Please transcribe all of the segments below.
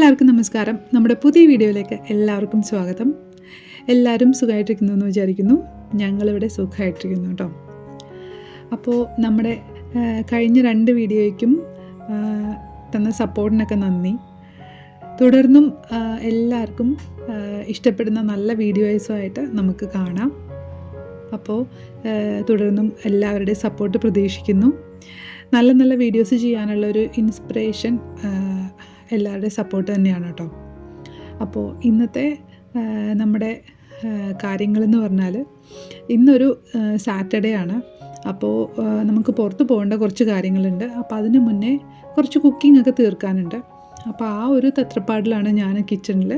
എല്ലാവർക്കും നമസ്കാരം. നമ്മുടെ പുതിയ വീഡിയോയിലേക്ക് എല്ലാവർക്കും സ്വാഗതം. എല്ലാവരും സുഖമായിട്ടിരിക്കുന്നു എന്ന് വിചാരിക്കുന്നു. ഞങ്ങളിവിടെ സുഖമായിട്ടിരിക്കുന്നു കേട്ടോ. അപ്പോൾ നമ്മുടെ കഴിഞ്ഞ 2 വീഡിയോയ്ക്കും തന്ന സപ്പോർട്ടിനൊക്കെ നന്ദി. തുടർന്നും എല്ലാവർക്കും ഇഷ്ടപ്പെടുന്ന നല്ല വീഡിയോസുമായിട്ട് നമുക്ക് കാണാം. അപ്പോൾ തുടർന്നും എല്ലാവരുടെയും സപ്പോർട്ട് പ്രതീക്ഷിക്കുന്നു. നല്ല നല്ല വീഡിയോസ് ചെയ്യാനുള്ളൊരു ഇൻസ്പിറേഷൻ എല്ലാവരുടെയും സപ്പോർട്ട് തന്നെയാണ് കേട്ടോ. അപ്പോൾ ഇന്നത്തെ നമ്മുടെ കാര്യങ്ങളെന്ന് പറഞ്ഞാൽ ഇന്നൊരു സാറ്റർഡേ ആണ്. അപ്പോൾ നമുക്ക് പുറത്ത് പോകേണ്ട കുറച്ച് കാര്യങ്ങളുണ്ട്. അപ്പോൾ അതിന് മുന്നേ കുറച്ച് കുക്കിംഗ് ഒക്കെ തീർക്കാനുണ്ട്. അപ്പോൾ ആ ഒരു തത്രപ്പാടിലാണ് ഞാൻ കിച്ചണിൽ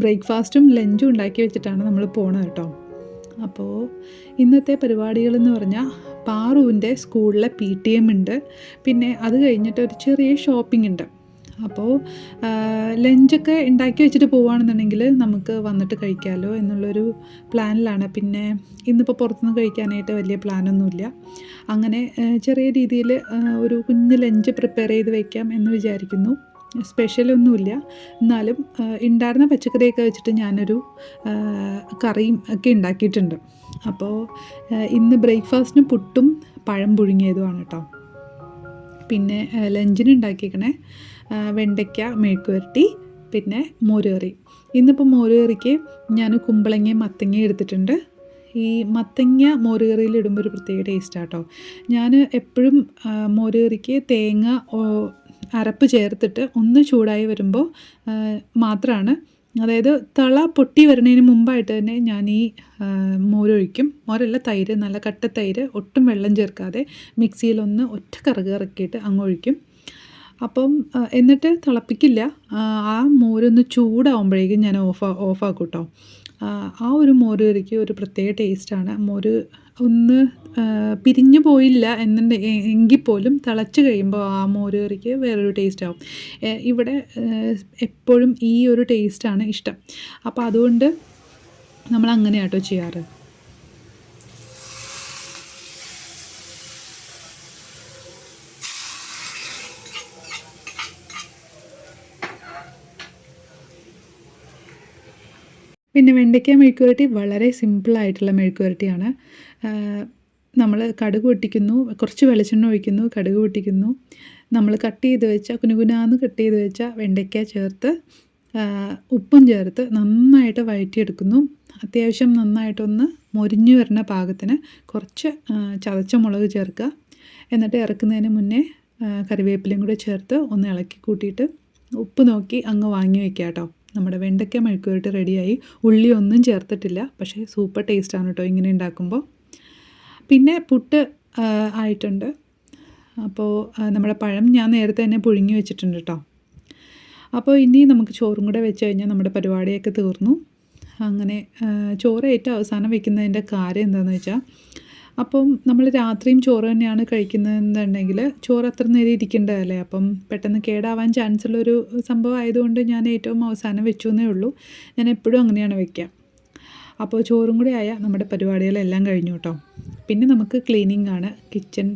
ബ്രേക്ക്ഫാസ്റ്റും ലഞ്ചും ഉണ്ടാക്കി വെച്ചിട്ടാണ് നമ്മൾ പോണത് കേട്ടോ. അപ്പോൾ ഇന്നത്തെ പരിപാടികളെന്ന് പറഞ്ഞാൽ പാറുവിൻ്റെ സ്കൂളിലെ PTM ഉണ്ട്. പിന്നെ അത് കഴിഞ്ഞിട്ട് ഒരു ചെറിയ ഷോപ്പിംഗ് ഉണ്ട്. അപ്പോൾ ലഞ്ചൊക്കെ ഉണ്ടാക്കി വെച്ചിട്ട് പോവുകയാണെന്നുണ്ടെങ്കിൽ നമുക്ക് വന്നിട്ട് കഴിക്കാമല്ലോ എന്നുള്ളൊരു പ്ലാനിലാണ്. പിന്നെ ഇന്നിപ്പോൾ പുറത്തുനിന്ന് കഴിക്കാനായിട്ട് വലിയ പ്ലാനൊന്നുമില്ല. അങ്ങനെ ചെറിയ രീതിയിൽ ഒരു കുഞ്ഞ് ലഞ്ച് പ്രിപ്പയർ ചെയ്ത് വയ്ക്കാം എന്ന് വിചാരിക്കുന്നു. സ്പെഷ്യലൊന്നുമില്ല, എന്നാലും ഉണ്ടായിരുന്ന പച്ചക്കറിയൊക്കെ വെച്ചിട്ട് ഞാനൊരു കറിയും ഒക്കെ ഉണ്ടാക്കിയിട്ടുണ്ട്. അപ്പോൾ ഇന്ന് ബ്രേക്ക്ഫാസ്റ്റിന് പുട്ടും പഴം പുഴുങ്ങിയതുമാണ് കേട്ടോ. പിന്നെ ലഞ്ചിന് ഉണ്ടാക്കിയേക്കണേ വെണ്ടയ്ക്ക മെഴുക്കുവരട്ടി, പിന്നെ മോരുകറി. ഇന്നിപ്പോൾ മോരുകറിക്ക് ഞാൻ കുമ്പളങ്ങയും മത്തങ്ങയും എടുത്തിട്ടുണ്ട്. ഈ മത്തങ്ങ മോരുകറിയിൽ ഇടുമ്പോൾ ഒരു പ്രത്യേക ടേസ്റ്റാണ് കേട്ടോ. ഞാൻ എപ്പോഴും മോരുകറിക്ക് തേങ്ങ അരപ്പ് ചേർത്തിട്ട് ഒന്ന് ചൂടായി വരുമ്പോൾ മാത്രമാണ്, അതായത് തള പൊട്ടി വരുന്നതിന് മുമ്പായിട്ട് തന്നെ ഞാൻ ഈ മോരൊഴിക്കും. മോരല്ല, തൈര്, നല്ല കട്ട തൈര്, ഒട്ടും വെള്ളം ചേർക്കാതെ മിക്സിയിലൊന്ന് ഒറ്റ കറക്ക് കറക്കിയിട്ട് അങ്ങ് ഒഴിക്കും. അപ്പം എന്നിട്ട് തിളപ്പിക്കില്ല. ആ മോരൊന്ന് ചൂടാവുമ്പോഴേക്കും ഞാൻ ഓഫാക്കും കേട്ടോ. ആ ഒരു മോര് കറിക്ക് ഒരു പ്രത്യേക ടേസ്റ്റാണ്. മോര് ഒന്ന് പിരിഞ്ഞു പോയില്ല എങ്കിൽ പോലും തിളച്ച് കഴിയുമ്പോൾ ആ മോര് കറിക്ക് വേറൊരു ടേസ്റ്റാവും. ഇവിടെ എപ്പോഴും ഈ ഒരു ടേസ്റ്റാണ് ഇഷ്ടം. അപ്പോൾ അതുകൊണ്ട് നമ്മൾ അങ്ങനെയാട്ടോ ചെയ്യാറ്. പിന്നെ വെണ്ടയ്ക്ക മെഴുക്കുവരട്ടി വളരെ സിമ്പിളായിട്ടുള്ള മെഴുക്കുവരട്ടിയാണ്. നമ്മൾ കടുക് പൊട്ടിക്കുന്നു, കുറച്ച് വെളിച്ചെണ്ണ ഒഴിക്കുന്നു, കടുക് പൊട്ടിക്കുന്നു, നമ്മൾ കട്ട് ചെയ്ത് വെച്ച കുനുകുനാന്ന് കട്ട് ചെയ്ത് വെച്ച വെണ്ടയ്ക്ക ചേർത്ത് ഉപ്പും ചേർത്ത് നന്നായിട്ട് വഴറ്റിയെടുക്കുന്നു. അത്യാവശ്യം നന്നായിട്ടൊന്ന് മൊരിഞ്ഞു വരുന്ന പാകത്തിന് കുറച്ച് ചതച്ച മുളക് ചേർക്കുക. എന്നിട്ട് ഇറക്കുന്നതിന് മുന്നേ കറിവേപ്പിലയും കൂടെ ചേർത്ത് ഒന്ന് ഇളക്കി കൂട്ടിയിട്ട് ഉപ്പ് നോക്കി അങ്ങ് വാങ്ങി വയ്ക്കുക കേട്ടോ. നമ്മുടെ വെണ്ടയ്ക്ക മെഴുക്കുവരട്ടി റെഡിയായി. ഉള്ളി ഒന്നും ചേർത്തിട്ടില്ല, പക്ഷേ സൂപ്പർ ടേസ്റ്റാണ് കേട്ടോ ഇങ്ങനെ ഉണ്ടാക്കുമ്പോൾ. പിന്നെ പുട്ട് ആയിട്ടുണ്ട്. അപ്പോൾ നമ്മുടെ പഴം ഞാൻ നേരത്തെ തന്നെ പുഴുങ്ങി വെച്ചിട്ടുണ്ട് കേട്ടോ. അപ്പോൾ ഇനി നമുക്ക് ചോറും കൂടെ വെച്ച് കഴിഞ്ഞാൽ നമ്മുടെ പരിപാടിയൊക്കെ തീർന്നു. അങ്ങനെ ചോറ് ഏറ്റവും അവസാനം വെക്കുന്നതിൻ്റെ കാര്യം എന്താണെന്ന് വെച്ചാൽ, അപ്പം നമ്മൾ രാത്രിയും ചോറ് തന്നെയാണ് കഴിക്കുന്നതെന്നുണ്ടെങ്കിൽ ചോറ് അത്ര നേരം ഇരിക്കേണ്ടതല്ലേ. അപ്പം പെട്ടെന്ന് കേടാവാൻ ചാൻസ് ഉള്ളൊരു സംഭവം ആയതുകൊണ്ട് ഞാൻ ഏറ്റവും അവസാനം വെച്ചു എന്നേ ഉള്ളൂ. ഞാൻ എപ്പോഴും അങ്ങനെയാണ് വയ്ക്കുക. അപ്പോൾ ചോറും കൂടി ആയാൽ നമ്മുടെ പരിപാടികളെല്ലാം കഴിഞ്ഞു കേട്ടോ. പിന്നെ നമുക്ക് ക്ലീനിങ് ആണ്. കിച്ചൺ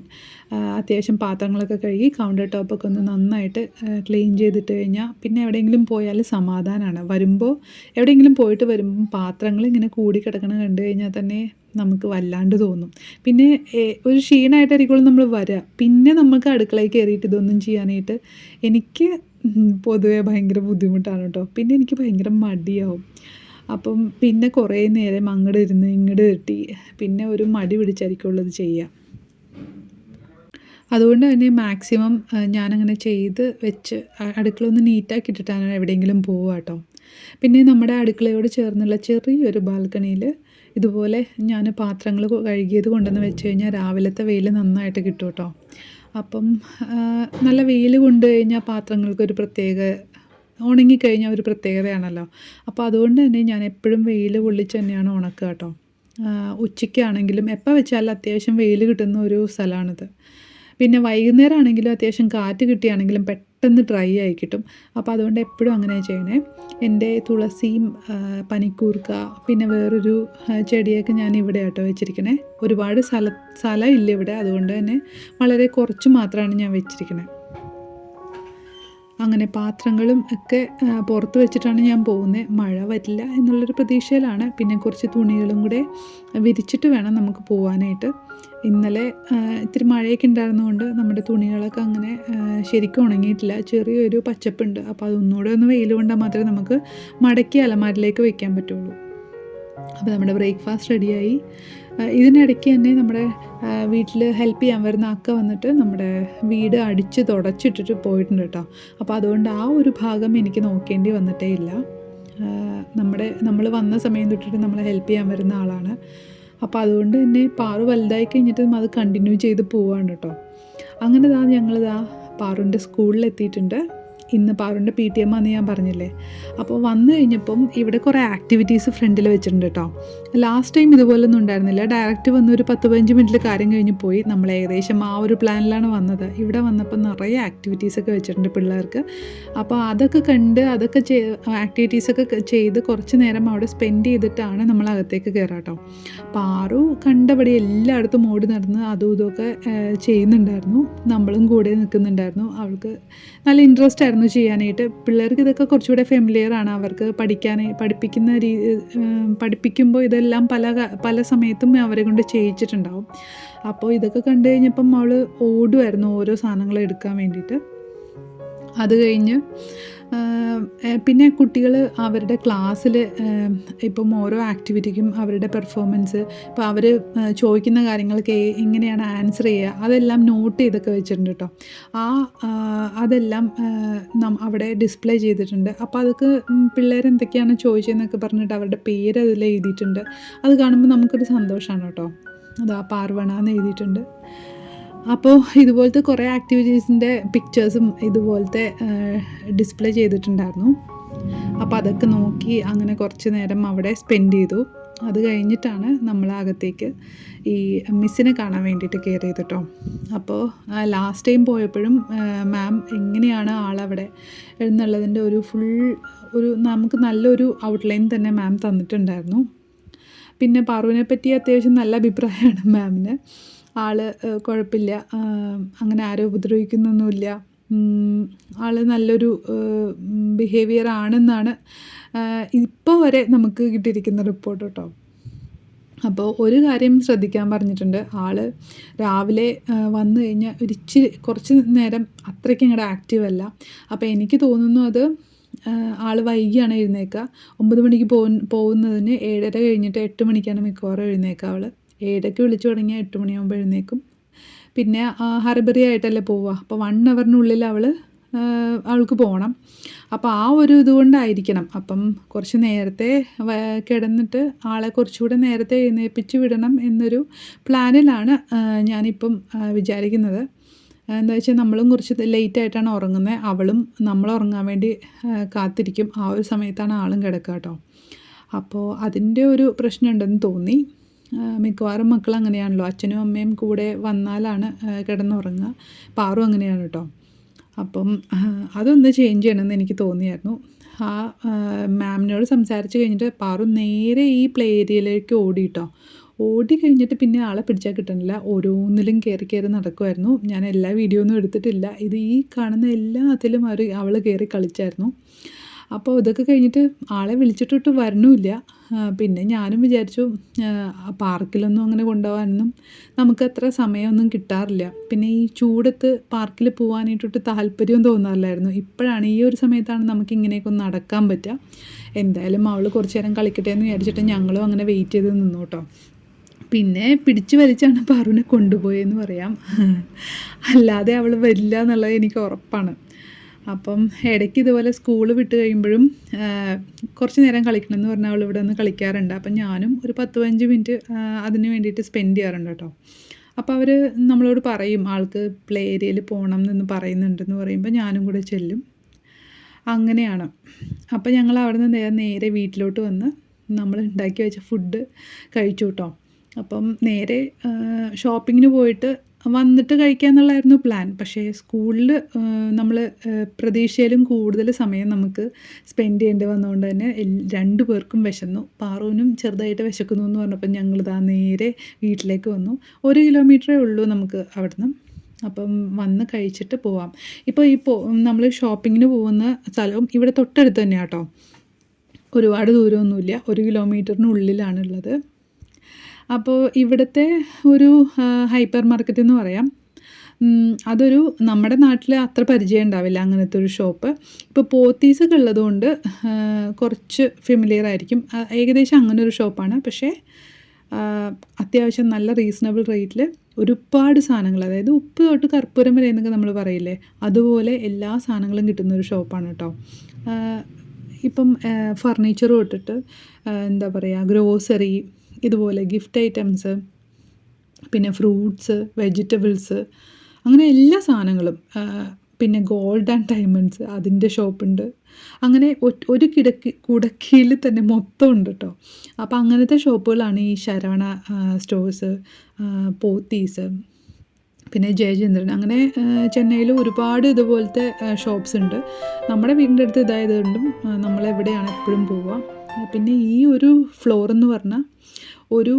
അത്യാവശ്യം പാത്രങ്ങളൊക്കെ കഴുകി കൗണ്ടർ ടോപ്പൊക്കെ ഒന്ന് നന്നായിട്ട് ക്ലീൻ ചെയ്തിട്ട് കഴിഞ്ഞാൽ പിന്നെ എവിടെയെങ്കിലും പോയാൽ സമാധാനമാണ്. വരുമ്പോൾ എവിടെയെങ്കിലും പോയിട്ട് വരുമ്പം പാത്രങ്ങൾ ഇങ്ങനെ കൂടിക്കിടക്കണം കണ്ടു കഴിഞ്ഞാൽ തന്നെ നമുക്ക് വല്ലാണ്ട് തോന്നും. പിന്നെ ഒരു ക്ഷീണമായിട്ടായിരിക്കും നമ്മൾ വരിക. പിന്നെ നമുക്ക് അടുക്കളയിൽ കയറിയിട്ട് ഇതൊന്നും ചെയ്യാനായിട്ട് എനിക്ക് പൊതുവേ ഭയങ്കര ബുദ്ധിമുട്ടാണ് കേട്ടോ. പിന്നെ എനിക്ക് ഭയങ്കര മടിയാവും. അപ്പം പിന്നെ കുറേ നേരം അങ്ങോട്ട് ഇരുന്ന് ഇങ്ങോട്ട് കെട്ടി പിന്നെ ഒരു മടി പിടിച്ചായിരിക്കുള്ളൂ ഇത് ചെയ്യുക. അതുകൊണ്ട് തന്നെ മാക്സിമം ഞാനങ്ങനെ ചെയ്ത് വെച്ച് അടുക്കള ഒന്ന് നീറ്റാക്കി ഇട്ടിട്ടാണ് എവിടെയെങ്കിലും പോവുക കേട്ടോ. പിന്നെ നമ്മുടെ അടുക്കളയോട് ചേർന്നുള്ള ചെറിയൊരു ബാൽക്കണിയിൽ ഇതുപോലെ ഞാൻ പാത്രങ്ങൾ കഴുകിയത് കൊണ്ടുവന്ന് വെച്ച് കഴിഞ്ഞാൽ രാവിലത്തെ വെയിൽ നന്നായിട്ട് കിട്ടും കേട്ടോ. അപ്പം നല്ല വെയിൽ കൊണ്ടു കഴിഞ്ഞാൽ പാത്രങ്ങൾക്കൊരു പ്രത്യേക ഉണങ്ങിക്കഴിഞ്ഞാൽ ഒരു പ്രത്യേകതയാണല്ലോ. അപ്പോൾ അതുകൊണ്ട് തന്നെ ഞാൻ എപ്പോഴും വെയിൽ കൊള്ളിച്ച് തന്നെയാണ് ഉണക്കുക കേട്ടോ. ഉച്ചയ്ക്കാണെങ്കിലും എപ്പോൾ വെച്ചാലും അത്യാവശ്യം വെയിൽ കിട്ടുന്ന ഒരു സ്ഥലമാണിത്. പിന്നെ വൈകുന്നേരം ആണെങ്കിലും അത്യാവശ്യം കാറ്റ് കിട്ടിയാണെങ്കിലും പെട്ടെന്ന് ഡ്രൈ ആയി കിട്ടും. അപ്പോൾ അതുകൊണ്ട് എപ്പോഴും അങ്ങനെ ചെയ്യണേ. എൻ്റെ തുളസിയും പനിക്കൂർക്ക പിന്നെ വേറൊരു ചെടിയൊക്കെ ഞാൻ ഇവിടെ ആട്ടോ വെച്ചിരിക്കണേ. ഒരുപാട് സ്ഥലമില്ല ഇവിടെ, അതുകൊണ്ട് തന്നെ വളരെ കുറച്ച് മാത്രമാണ് ഞാൻ വെച്ചിരിക്കണേ. അങ്ങനെ പാത്രങ്ങളും ഒക്കെ പുറത്ത് വെച്ചിട്ടാണ് ഞാൻ പോകുന്നത്. മഴ വരില്ല എന്നുള്ളൊരു പ്രതീക്ഷയിലാണ്. പിന്നെ കുറച്ച് തുണികളും കൂടെ വിരിച്ചിട്ട് വേണം നമുക്ക് പോകാനായിട്ട്. ഇന്നലെ ഇത്തിരി മഴയൊക്കെ ഉണ്ടായിരുന്നതുകൊണ്ട് നമ്മുടെ തുണികളൊക്കെ അങ്ങനെ ശരിക്കും ഉണങ്ങിയിട്ടില്ല. ചെറിയൊരു പച്ചപ്പുണ്ട്. അപ്പോൾ അതൊന്നുകൂടെ ഒന്ന് വെയിൽ കൊണ്ടാൽ മാത്രമേ നമുക്ക് മടക്കി അലമാരിലേക്ക് വെക്കാൻ പറ്റുള്ളൂ. അപ്പോൾ നമ്മുടെ ബ്രേക്ക്ഫാസ്റ്റ് റെഡിയായി. ഇതിനിടയ്ക്ക് തന്നെ നമ്മുടെ വീട്ടിൽ ഹെൽപ്പ് ചെയ്യാൻ വരുന്ന അക്ക വന്നിട്ട് നമ്മുടെ വീട് അടിച്ച് തുടച്ചിട്ടിട്ട് പോയിട്ടുണ്ട് കേട്ടോ. അപ്പോൾ അതുകൊണ്ട് ആ ഒരു ഭാഗം എനിക്ക് നോക്കേണ്ടി വന്നിട്ടേ ഇല്ല. നമ്മൾ വന്ന സമയം തൊട്ടിട്ട് നമ്മളെ ഹെൽപ്പ് ചെയ്യാൻ വരുന്ന ആളാണ്. അപ്പോൾ അതുകൊണ്ട് തന്നെ പാറു വലുതായി കഴിഞ്ഞിട്ടും അത് കണ്ടിന്യൂ ചെയ്ത് പോവാണ് കേട്ടോ. അങ്ങനെ ഞങ്ങളിതാ പാറുവിൻ്റെ സ്കൂളിലെത്തിയിട്ടുണ്ട്. ഇന്ന് പാറുവിൻ്റെ PTM ആണെന്ന് ഞാൻ പറഞ്ഞില്ലേ. അപ്പോൾ വന്നു കഴിഞ്ഞപ്പം ഇവിടെ കുറേ ആക്ടിവിറ്റീസ് ഫ്രണ്ടിൽ വെച്ചിട്ടുണ്ട് കേട്ടോ. ലാസ്റ്റ് ടൈം ഇതുപോലൊന്നും ഉണ്ടായിരുന്നില്ല. ഡയറക്റ്റ് വന്ന് ഒരു 10-15 മിനിറ്റിൽ കാര്യം കഴിഞ്ഞ് പോയി. നമ്മൾ ഏകദേശം ആ ഒരു പ്ലാനിലാണ് വന്നത്. ഇവിടെ വന്നപ്പോൾ നിറയെ ആക്ടിവിറ്റീസൊക്കെ വെച്ചിട്ടുണ്ട് പിള്ളേർക്ക്. അപ്പോൾ അതൊക്കെ കണ്ട് ആക്ടിവിറ്റീസൊക്കെ ചെയ്ത് കുറച്ച് നേരം അവിടെ സ്പെൻഡ് ചെയ്തിട്ടാണ് നമ്മൾ അകത്തേക്ക് കയറാം കേട്ടോ. പാറു കണ്ടപടി എല്ലായിടത്തും ഓടി നടന്ന് അതും ഇതുമൊക്കെ ചെയ്യുന്നുണ്ടായിരുന്നു. നമ്മളും കൂടെ നിൽക്കുന്നുണ്ടായിരുന്നു. അവൾക്ക് നല്ല ഇൻട്രസ്റ്റ് ആയിരുന്നു ചെയ്യാനായിട്ട്. പിള്ളേർക്ക് ഇതൊക്കെ കുറച്ചുകൂടെ ഫെമിലിയർ ആണ്. അവർക്ക് പഠിപ്പിക്കുമ്പോൾ ഇതെല്ലാം പല സമയത്തും അവരെ കൊണ്ട് ചെയ്യിച്ചിട്ടുണ്ടാവും. അപ്പോൾ ഇതൊക്കെ കണ്ടു കഴിഞ്ഞപ്പം അവൾ ഓടുമായിരുന്നു ഓരോ സാധനങ്ങൾ എടുക്കാൻ വേണ്ടിയിട്ട്. അത് കഴിഞ്ഞ് പിന്നെ കുട്ടികൾ അവരുടെ ക്ലാസ്സിൽ ഇപ്പം ഓരോ ആക്ടിവിറ്റിക്കും അവരുടെ പെർഫോമൻസ്, ഇപ്പോൾ അവർ ചോദിക്കുന്ന കാര്യങ്ങൾക്ക് എങ്ങനെയാണ് ആൻസർ ചെയ്യുക അതെല്ലാം നോട്ട് ചെയ്തൊക്കെ വെച്ചിട്ടുണ്ട് കേട്ടോ. അതെല്ലാം അവിടെ ഡിസ്പ്ലേ ചെയ്തിട്ടുണ്ട്. അപ്പോൾ അതൊക്കെ പിള്ളേരെന്തൊക്കെയാണ് ചോദിച്ചതെന്നൊക്കെ പറഞ്ഞിട്ട് അവരുടെ പേര് അതിൽ എഴുതിയിട്ടുണ്ട്. അത് കാണുമ്പോൾ നമുക്കൊരു സന്തോഷമാണ് കേട്ടോ. അതാ പാർവണ എന്ന് എഴുതിയിട്ടുണ്ട്. അപ്പോൾ ഇതുപോലത്തെ കുറേ ആക്ടിവിറ്റീസിൻ്റെ പിക്ചേഴ്സും ഇതുപോലത്തെ ഡിസ്പ്ലേ ചെയ്തിട്ടുണ്ടായിരുന്നു. അപ്പോൾ അതൊക്കെ നോക്കി അങ്ങനെ കുറച്ച് നേരം അവിടെ സ്പെൻഡ് ചെയ്തു. അത് കഴിഞ്ഞിട്ടാണ് നമ്മൾ അകത്തേക്ക് ഈ മിസ്സിനെ കാണാൻ വേണ്ടിയിട്ട് കയറിയത് കേട്ടോ. അപ്പോൾ ലാസ്റ്റ് ടൈം പോയപ്പോഴും മാം എങ്ങനെയാണ് ആളവിടെ എന്നുള്ളതിൻ്റെ ഒരു നമുക്ക് നല്ലൊരു ഔട്ട്ലൈൻ തന്നെ മാം തന്നിട്ടുണ്ടായിരുന്നു. പിന്നെ പാറുവിനെ പറ്റി അത്യാവശ്യം നല്ല അഭിപ്രായമാണ് മാമിന്. ആൾ കുഴപ്പമില്ല, അങ്ങനെ ആരും ഉപദ്രവിക്കുന്നൊന്നുമില്ല, ആൾ നല്ലൊരു ബിഹേവിയർ ആണെന്നാണ് ഇപ്പോൾ വരെ നമുക്ക് കിട്ടിയിരിക്കുന്ന റിപ്പോർട്ട് കേട്ടോ. അപ്പോൾ ഒരു കാര്യം ശ്രദ്ധിക്കാൻ പറഞ്ഞിട്ടുണ്ട്. ആൾ രാവിലെ വന്നു കഴിഞ്ഞാൽ കുറച്ച് നേരം അത്രയ്ക്ക് ഇങ്ങോട്ട് ആക്റ്റീവ് അല്ല. അപ്പോൾ എനിക്ക് തോന്നുന്നു അത് ആൾ വൈകിയാണ് എഴുന്നേൽക്കുക. 9 മണിക്ക് പോകുന്നതിന് 7:30 കഴിഞ്ഞിട്ട് 8 മണിക്കാണ് മിക്കവാറും എഴുന്നേൽക്കുക. അവൾ 7:00 വിളിച്ചു തുടങ്ങിയാൽ 8 മണിയാകുമ്പോൾ എഴുന്നേൽക്കും. പിന്നെ ഹറിബറി ആയിട്ടല്ലേ പോവുക. അപ്പോൾ 1 അവറിനുള്ളിൽ അവൾക്ക് പോകണം. അപ്പോൾ ആ ഒരു ഇതുകൊണ്ടായിരിക്കണം. അപ്പം കുറച്ച് നേരത്തെ കിടന്നിട്ട് ആളെ കുറച്ചുകൂടെ നേരത്തെ എഴുന്നേൽപ്പിച്ച് വിടണം എന്നൊരു പ്ലാനിലാണ് ഞാനിപ്പം വിചാരിക്കുന്നത്. എന്താ വെച്ചാൽ നമ്മളും കുറച്ച് ലേറ്റായിട്ടാണ് ഉറങ്ങുന്നത്. അവളും നമ്മൾ ഉറങ്ങാൻ വേണ്ടി കാത്തിരിക്കും. ആ ഒരു സമയത്താണ് ആളും കിടക്കുക കേട്ടോ. അപ്പോൾ അതിൻ്റെ ഒരു പ്രശ്നമുണ്ടെന്ന് തോന്നി. മിക്കവാറും മക്കൾ അങ്ങനെയാണല്ലോ, അച്ഛനും അമ്മയും കൂടെ വന്നാലാണ് കിടന്നുറങ്ങുക. പാറു അങ്ങനെയാണ് കേട്ടോ. അപ്പം അതൊന്ന് ചേഞ്ച് ചെയ്യണമെന്ന് എനിക്ക് തോന്നിയായിരുന്നു. ആ മാമിനോട് സംസാരിച്ച് കഴിഞ്ഞിട്ട് പാറു നേരെ ഈ പ്ലേ ഏരിയയിലേക്ക് ഓടിട്ടോ. ഓടി കഴിഞ്ഞിട്ട് പിന്നെ ആളെ പിടിച്ചാൽ കിട്ടണില്ല. ഓരോന്നിലും കയറി നടക്കുമായിരുന്നു. ഞാൻ എല്ലാ വീഡിയോ ഒന്നും എടുത്തിട്ടില്ല. ഇത് ഈ കാണുന്ന എല്ലാത്തിലും അവൾ കയറി കളിച്ചായിരുന്നു. അപ്പോൾ ഇതൊക്കെ കഴിഞ്ഞിട്ട് ആളെ വിളിച്ചിട്ടിട്ട് വരണമില്ല. പിന്നെ ഞാനും വിചാരിച്ചു പാർക്കിലൊന്നും അങ്ങനെ കൊണ്ടുപോകാനൊന്നും നമുക്കത്ര സമയമൊന്നും കിട്ടാറില്ല. പിന്നെ ഈ ചൂടത്ത് പാർക്കിൽ പോകാനായിട്ടൊട്ട് താല്പര്യം തോന്നാറില്ലായിരുന്നു. ഇപ്പോഴാണ് ഈ ഒരു സമയത്താണ് നമുക്ക് ഇങ്ങനെയൊക്കെ ഒന്ന് നടക്കാൻ പറ്റുക. എന്തായാലും അവൾ കുറച്ച് നേരം കളിക്കട്ടെ എന്ന് വിചാരിച്ചിട്ട് ഞങ്ങളും അങ്ങനെ വെയിറ്റ് ചെയ്ത് നിന്നു കേട്ടോ. പിന്നെ പിടിച്ചു വലിച്ചാണ് പാറുവിനെ കൊണ്ടുപോയെന്ന് പറയാം. അല്ലാതെ അവൾ വരില്ല എന്നുള്ളത് എനിക്ക് ഉറപ്പാണ്. അപ്പം ഇടയ്ക്ക് ഇതുപോലെ സ്കൂൾ വിട്ട് കഴിയുമ്പോഴും കുറച്ച് നേരം കളിക്കണം എന്ന് പറഞ്ഞാൽ അവൾ ഇവിടെ ഒന്ന് കളിക്കാറുണ്ട്. അപ്പം ഞാനും ഒരു 10-15 മിനിറ്റ് അതിന് വേണ്ടിയിട്ട് സ്പെൻഡ് ചെയ്യാറുണ്ട് കേട്ടോ. അപ്പോൾ അവർ നമ്മളോട് പറയും ആൾക്ക് പ്ലേ ഏരിയയിൽ പോകണം എന്ന് പറയുന്നുണ്ടെന്ന് പറയുമ്പോൾ ഞാനും കൂടെ ചെല്ലും. അങ്ങനെയാണ്. അപ്പോൾ ഞങ്ങൾ അവിടെ നിന്ന് നേരെ വീട്ടിലോട്ട് വന്ന് നമ്മൾ ഉണ്ടാക്കി വെച്ച ഫുഡ് കഴിച്ചു കേട്ടോ. അപ്പം നേരെ ഷോപ്പിങ്ങിന് പോയിട്ട് വന്നിട്ട് കഴിക്കുക എന്നുള്ളതായിരുന്നു പ്ലാൻ. പക്ഷേ സ്കൂളിൽ നമ്മൾ പ്രതീക്ഷയിലും കൂടുതൽ സമയം നമുക്ക് സ്പെൻഡ് ചെയ്യേണ്ടി വന്നതുകൊണ്ട് തന്നെ 2 പേർക്കും വിശന്നു. പാറുവിനും ചെറുതായിട്ട് വിശക്കുന്നു എന്ന് പറഞ്ഞപ്പോൾ ഞങ്ങളിതാ നേരെ വീട്ടിലേക്ക് വന്നു. 1 കിലോമീറ്ററേ ഉള്ളൂ നമുക്ക് അവിടുന്ന്. അപ്പം വന്ന് കഴിച്ചിട്ട് പോവാം. ഇപ്പോൾ നമ്മൾ ഷോപ്പിങ്ങിന് പോകുന്ന സ്ഥലവും ഇവിടെ തൊട്ടടുത്ത് തന്നെയാണ് കേട്ടോ. ഒരുപാട് ദൂരമൊന്നുമില്ല, 1 കിലോമീറ്ററിനുള്ളിലാണുള്ളത്. അപ്പോൾ ഇവിടുത്തെ ഒരു ഹൈപ്പർ മാർക്കറ്റ് എന്ന് പറയാം. അതൊരു നമ്മുടെ നാട്ടിൽ അത്ര പരിചയം ഉണ്ടാവില്ല അങ്ങനത്തെ ഒരു ഷോപ്പ്. ഇപ്പോൾ പോത്തീസൊക്കെ ഉള്ളതുകൊണ്ട് കുറച്ച് ഫെമിലിയർ ആയിരിക്കും. ഏകദേശം അങ്ങനെ ഒരു ഷോപ്പാണ്. പക്ഷേ അത്യാവശ്യം നല്ല റീസണബിൾ റേറ്റിൽ ഒരുപാട് സാധനങ്ങൾ, അതായത് ഉപ്പ് തൊട്ട് കർപ്പൂരം വരെ എന്നൊക്കെ നമ്മൾ പറയില്ലേ, അതുപോലെ എല്ലാ സാധനങ്ങളും കിട്ടുന്നൊരു ഷോപ്പാണ് കേട്ടോ. ഇപ്പം ഫർണിച്ചർ തൊട്ടിട്ട് എന്താ പറയുക, ഗ്രോസറി, ഇതുപോലെ ഗിഫ്റ്റ് ഐറ്റംസ്, പിന്നെ ഫ്രൂട്ട്സ്, വെജിറ്റബിൾസ്, അങ്ങനെ എല്ലാ സാധനങ്ങളും, പിന്നെ ഗോൾഡ് ആൻഡ് ഡയമണ്ട്സ് അതിൻ്റെ ഷോപ്പുണ്ട്. അങ്ങനെ ഒരു കുടക്കീഴിൽ തന്നെ മൊത്തം ഉണ്ട് കേട്ടോ. അപ്പോൾ അങ്ങനത്തെ ഷോപ്പുകളാണ് ഈ ശരവണ സ്റ്റോഴ്സ്, പോത്തീസ്, പിന്നെ ജയചന്ദ്രൻ. അങ്ങനെ ചെന്നൈയിൽ ഒരുപാട് ഇതുപോലത്തെ ഷോപ്സ് ഉണ്ട്. നമ്മുടെ വീടിൻ്റെ അടുത്ത് ഇതായതുകൊണ്ടും നമ്മളെവിടെയാണ് എപ്പോഴും പോവുക. പിന്നെ ഈ ഒരു ഫ്ലോർ എന്ന് പറഞ്ഞാൽ ഒരു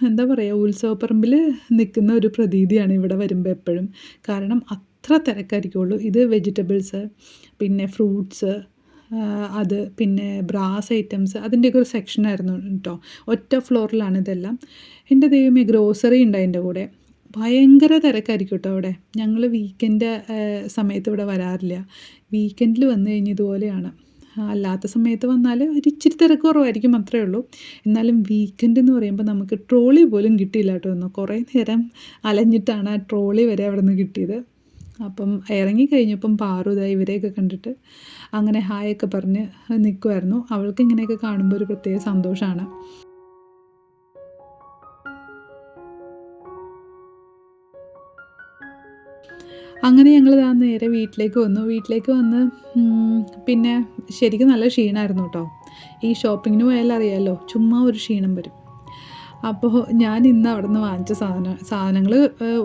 എന്താ പറയുക, ഉത്സവപ്പറമ്പിൽ നിൽക്കുന്ന ഒരു പ്രതീതിയാണ് ഇവിടെ വരുമ്പോൾ എപ്പോഴും. കാരണം അത്ര തിരക്കായിരിക്കുള്ളൂ. ഇത് വെജിറ്റബിൾസ്, പിന്നെ ഫ്രൂട്ട്സ്, അത് പിന്നെ ബ്രാസ് ഐറ്റംസ്, അതിൻ്റെയൊക്കെ ഒരു സെക്ഷനായിരുന്നു കേട്ടോ. ഒറ്റ ഫ്ലോറിലാണ് ഇതെല്ലാം. എൻ്റെ ദൈവമേ, ഗ്രോസറി ഉണ്ട് അതിൻ്റെ കൂടെ. ഭയങ്കര തിരക്കായിരിക്കും കേട്ടോ അവിടെ. ഞങ്ങൾ വീക്കെൻഡ് സമയത്ത് ഇവിടെ വരാറില്ല. വീക്കെൻഡിൽ വന്നു കഴിഞ്ഞ് ഇതുപോലെയാണ്. അല്ലാത്ത സമയത്ത് വന്നാൽ ഒരു ഇച്ചിരി തിരക്ക് കുറവായിരിക്കും, അത്രയേ ഉള്ളൂ. എന്നാലും വീക്കെൻഡ് എന്ന് പറയുമ്പോൾ നമുക്ക് ട്രോളി പോലും കിട്ടിയില്ല കേട്ടോ. ഒന്ന് കുറേ നേരം അലഞ്ഞിട്ടാണ് ആ ട്രോളി വരെ അവിടെ നിന്ന് കിട്ടിയത്. അപ്പം ഇറങ്ങിക്കഴിഞ്ഞപ്പം പാറു ഇവരെയൊക്കെ കണ്ടിട്ട് അങ്ങനെ ഹായൊക്കെ പറഞ്ഞ് നിൽക്കുമായിരുന്നു. അവൾക്ക് ഇങ്ങനെയൊക്കെ കാണുമ്പോൾ ഒരു പ്രത്യേക സന്തോഷമാണ്. അങ്ങനെ ഞങ്ങൾ നേരെ വീട്ടിലേക്ക് വന്നു. വീട്ടിലേക്ക് വന്ന് പിന്നെ ശരിക്കും നല്ല ക്ഷീണമായിരുന്നു കേട്ടോ. ഈ ഷോപ്പിങ്ങിന് പോയാൽ അറിയാമല്ലോ, ചുമ്മാ ഒരു ക്ഷീണം വരും. അപ്പോൾ ഞാൻ ഇന്ന് അവിടെ നിന്ന് വാങ്ങിച്ച സാധനങ്ങൾ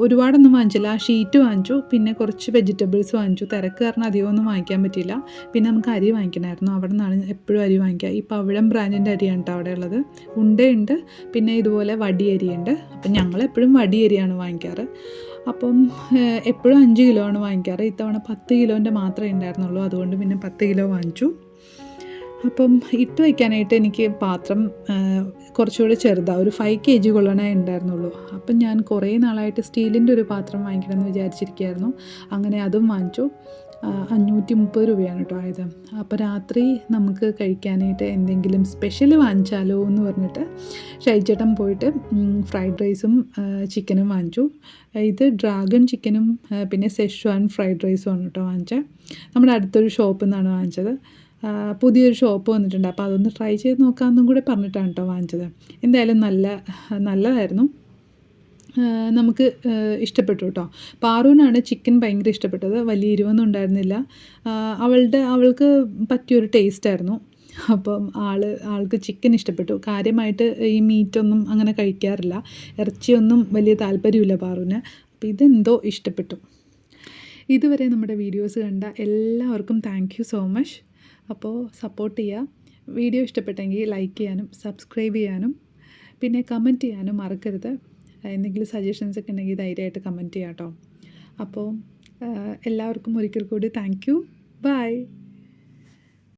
ഒരുപാടൊന്നും വാങ്ങിച്ചില്ല. ആ ഷീറ്റ് വാങ്ങിച്ചു, പിന്നെ കുറച്ച് വെജിറ്റബിൾസ് വാങ്ങിച്ചു. തിരക്ക് കാരണം അധികമൊന്നും വാങ്ങിക്കാൻ പറ്റിയില്ല. പിന്നെ നമുക്ക് അരി വാങ്ങിക്കണമായിരുന്നു. അവിടെ നിന്നാണ് എപ്പോഴും അരി വാങ്ങിക്കുക. ഈ പവിഴം ബ്രാൻഡിൻ്റെ അരിയാണ് കേട്ടോ അവിടെ ഉള്ളത്. ഉണ്ടയുണ്ട്, പിന്നെ ഇതുപോലെ വടി അരിയുണ്ട്. അപ്പം ഞങ്ങളെപ്പോഴും വടി അരിയാണ് വാങ്ങിക്കാറ്. അപ്പം എപ്പോഴും 5 കിലോ ആണ് വാങ്ങിക്കാറ്. ഇത്തവണ 10 കിലോൻ്റെ മാത്രമേ ഉണ്ടായിരുന്നുള്ളൂ. അതുകൊണ്ട് പിന്നെ 10 കിലോ വാങ്ങിച്ചു. അപ്പം ഇട്ട് വയ്ക്കാനായിട്ട് എനിക്ക് പാത്രം കുറച്ചുകൂടി ചെറുതാണ്, ഒരു 5 kg കൊള്ളണേ ഉണ്ടായിരുന്നുള്ളൂ. അപ്പം ഞാൻ കുറേ നാളായിട്ട് സ്റ്റീലിൻ്റെ ഒരു പാത്രം വാങ്ങിക്കണമെന്ന് വിചാരിച്ചിരിക്കുകയായിരുന്നു. അങ്ങനെ അതും വാങ്ങിച്ചു. 530 രൂപയാണ് കേട്ടോ ആയത്. അപ്പോൾ രാത്രി നമുക്ക് കഴിക്കാനായിട്ട് എന്തെങ്കിലും സ്പെഷ്യൽ വാങ്ങിച്ചാലോ എന്ന് പറഞ്ഞിട്ട് ഷൈചേട്ടൻ പോയിട്ട് ഫ്രൈഡ് റൈസും ചിക്കനും വാങ്ങിച്ചു. ഇത് ഡ്രാഗൺ ചിക്കനും പിന്നെ സെഷ്വാൻ ഫ്രൈഡ് റൈസും ആണ് കേട്ടോ വാങ്ങിച്ചത്. നമ്മുടെ അടുത്തൊരു ഷോപ്പിൽ നിന്നാണ് വാങ്ങിച്ചത്. പുതിയൊരു ഷോപ്പ് വന്നിട്ടുണ്ട്, അപ്പോൾ അതൊന്ന് ട്രൈ ചെയ്ത് നോക്കാമെന്നും കൂടെ പറഞ്ഞിട്ടാണ് കേട്ടോ വാങ്ങിച്ചത്. എന്തായാലും നല്ലതായിരുന്നു. നമുക്ക് ഇഷ്ടപ്പെട്ടു കേട്ടോ. പാറുവിനാണ് ചിക്കൻ ഭയങ്കര ഇഷ്ടപ്പെട്ടത്. വലിയ എരിവൊന്നും ഉണ്ടായിരുന്നില്ല. അവൾക്ക് പറ്റിയൊരു ടേസ്റ്റായിരുന്നു. അപ്പം ആൾക്ക് ചിക്കൻ ഇഷ്ടപ്പെട്ടു. കാര്യമായിട്ട് ഈ മീറ്റൊന്നും അങ്ങനെ കഴിക്കാറില്ല, ഇറച്ചിയൊന്നും വലിയ താല്പര്യമില്ല പാറുവിന്. അപ്പോൾ ഇതെന്തോ ഇഷ്ടപ്പെട്ടു. ഇതുവരെ നമ്മുടെ വീഡിയോസ് കണ്ട എല്ലാവർക്കും താങ്ക് യു സോ മച്ച്. അപ്പോൾ സപ്പോർട്ട് ചെയ്യുക. വീഡിയോ ഇഷ്ടപ്പെട്ടെങ്കിൽ ലൈക്ക് ചെയ്യാനും സബ്സ്ക്രൈബ് ചെയ്യാനും പിന്നെ കമൻറ്റ് ചെയ്യാനും മറക്കരുത്. എന്തെങ്കിലും സജഷൻസ് ഒക്കെ ഉണ്ടെങ്കിൽ ധൈര്യമായിട്ട് കമൻറ്റ് ചെയ്യാം കേട്ടോ. അപ്പോൾ എല്ലാവർക്കും ഒരിക്കൽ കൂടി താങ്ക് യു. ബൈ.